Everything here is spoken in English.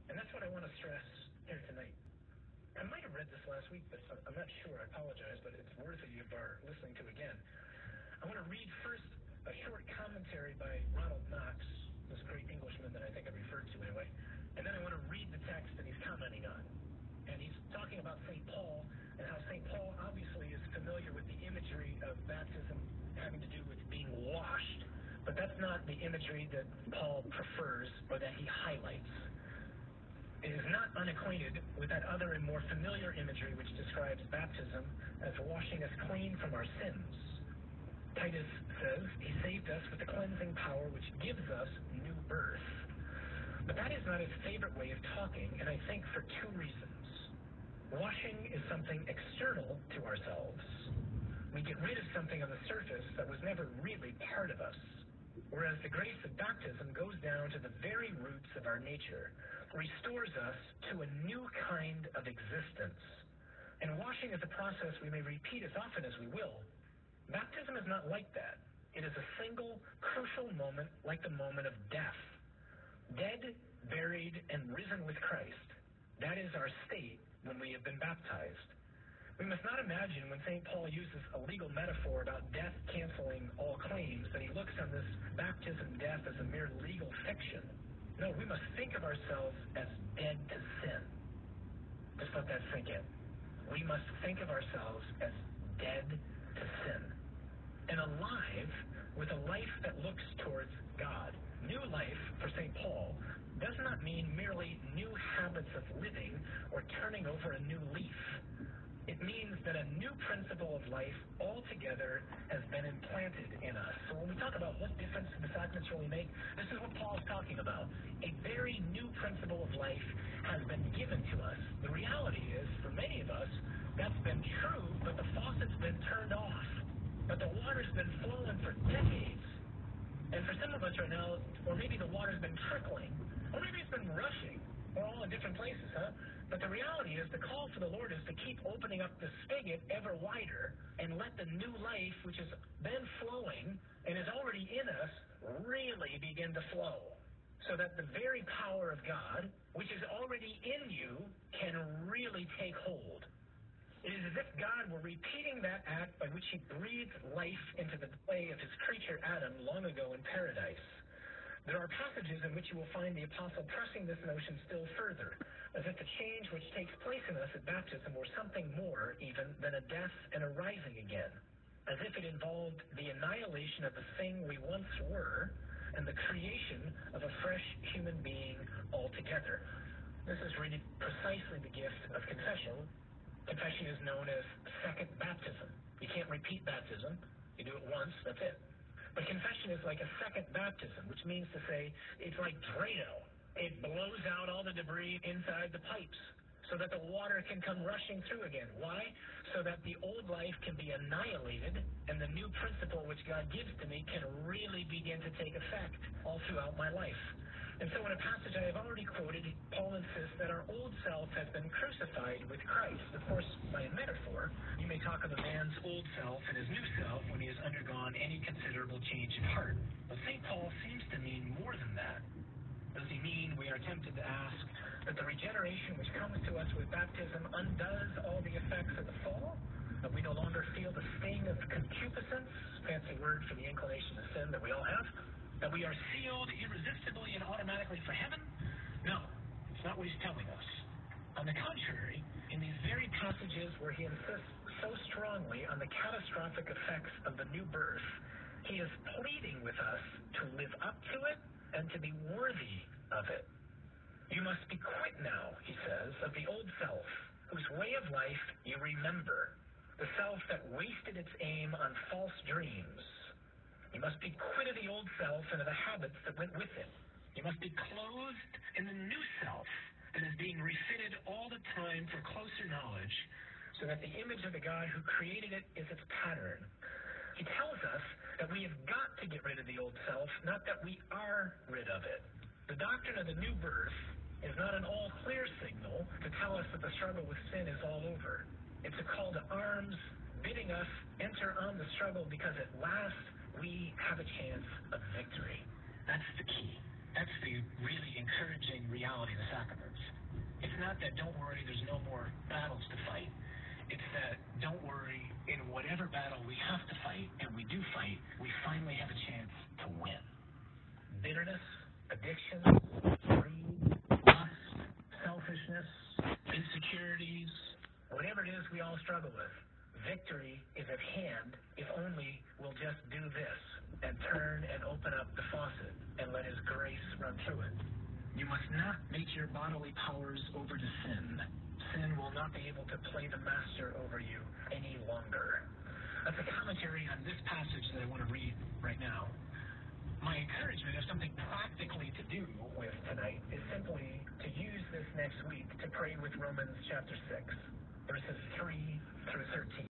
And that's what I want to stress here tonight. I might have read this last week, but I'm not sure. I apologize, but it's worthy of our listening to again. I want to read first a short commentary by Ronald Knox, this great Englishman that I think I referred to anyway, and then I want to read the text that he's commenting on. And he's talking about St. Paul and how St. Paul obviously is familiar with the imagery of baptism having to do with being washed, but that's not the imagery that Paul prefers or that he highlights. It is not unacquainted with that other and more familiar imagery which describes baptism as washing us clean from our sins. Titus says he saved us with the cleansing power which gives us new birth. But that is not his favorite way of talking, and I think for two reasons. Washing is something external to ourselves. We get rid of something on the surface that was never really part of us. Whereas the grace of baptism goes down to the very roots of our nature, restores us to a new kind of existence. And washing is a process we may repeat as often as we will. Baptism is not like that. It is a single, crucial moment like the moment of death. Dead, buried, and risen with Christ. That is our state when we have been baptized. We must not imagine when St. Paul uses a legal metaphor about death canceling all claims that he looks on this baptism death as a mere legal fiction. No, we must think of ourselves as dead to sin. Just let that sink in. We must think of ourselves as dead to sin and alive with a life that looks towards God. New life for St. Paul does not mean merely new habits of living or turning over a new leaf. It means that a new principle of life altogether has been implanted in us. So when we talk about what difference the sacraments really make, this is what Paul is talking about. A very new principle of life has been given to us. The reality is, for many of us, that's been true, but the faucet's been turned off. But the water's been flowing for decades. And for some of us right now, or maybe the water's been trickling, or maybe it's been rushing. We're all in different places, huh? But the reality is the call for the Lord is to keep opening up the spigot ever wider and let the new life, which has been flowing and is already in us, really begin to flow. So that the very power of God, which is already in you, can really take hold. It is as if God were repeating that act by which he breathed life into the clay of his creature Adam long ago in paradise. There are passages in which you will find the apostle pressing this notion still further, as if the change which takes place in us at baptism were something more even than a death and a rising again, as if it involved the annihilation of the thing we once were and the creation of a fresh human being altogether. This is really precisely the gift of confession. Confession is known as second baptism. You can't repeat baptism. You do it once, that's it. But confession is like a second baptism, which means to say it's like Drano. It blows out all the debris inside the pipes so that the water can come rushing through again. Why? So that the old life can be annihilated and the new principle which God gives to me can really begin to take effect all throughout my life. And so in a passage I have already quoted, Paul insists that our old self has been crucified with Christ. Of course, by a metaphor, you may talk of a man's old self and his new self when he has undergone any considerable change of heart. But St. Paul seems to mean more than that. Does he mean, we are tempted to ask, that the regeneration which comes to us with baptism undoes all the effects of the fall? That we no longer feel the sting of concupiscence, fancy word for the inclination to sin that we all have? That we are sealed irresistibly and automatically for heaven? No, it's not what he's telling us. On the contrary, in these very passages where he insists so strongly on the catastrophic effects of the new birth, he is pleading with us to live up to it and to be worthy of it. You must be quit now, he says, of the old self, whose way of life you remember, the self that wasted its aim on false dreams. You must be quit of the old self and of the habits that went with it. You must be clothed in the new self that is being refitted all the time for closer knowledge, so that the image of the God who created it is its pattern. He tells us that we have got to get rid of the old self, not that we are rid of it. The doctrine of the new birth is not an all-clear signal to tell us that the struggle with sin is all over. It's a call to arms, bidding us enter on the struggle because at last we have a chance of victory. That's the key. That's the really encouraging reality of the sacraments. It's not that don't worry, there's no more battles to fight. It's that don't worry, in whatever battle we have to fight, and we do fight, we finally have a chance to win. Bitterness, addiction, greed, lust, selfishness, insecurities, whatever it is we all struggle with, victory is at hand if only we'll just do this and turn and open up the faucet and let His grace run through it. You must not make your bodily powers over to sin. Sin will not be able to play the master over you any longer. That's a commentary on this passage that I want to read right now. My encouragement of something practically to do with tonight is simply to use this next week to pray with Romans chapter 6, verses 3 through 13.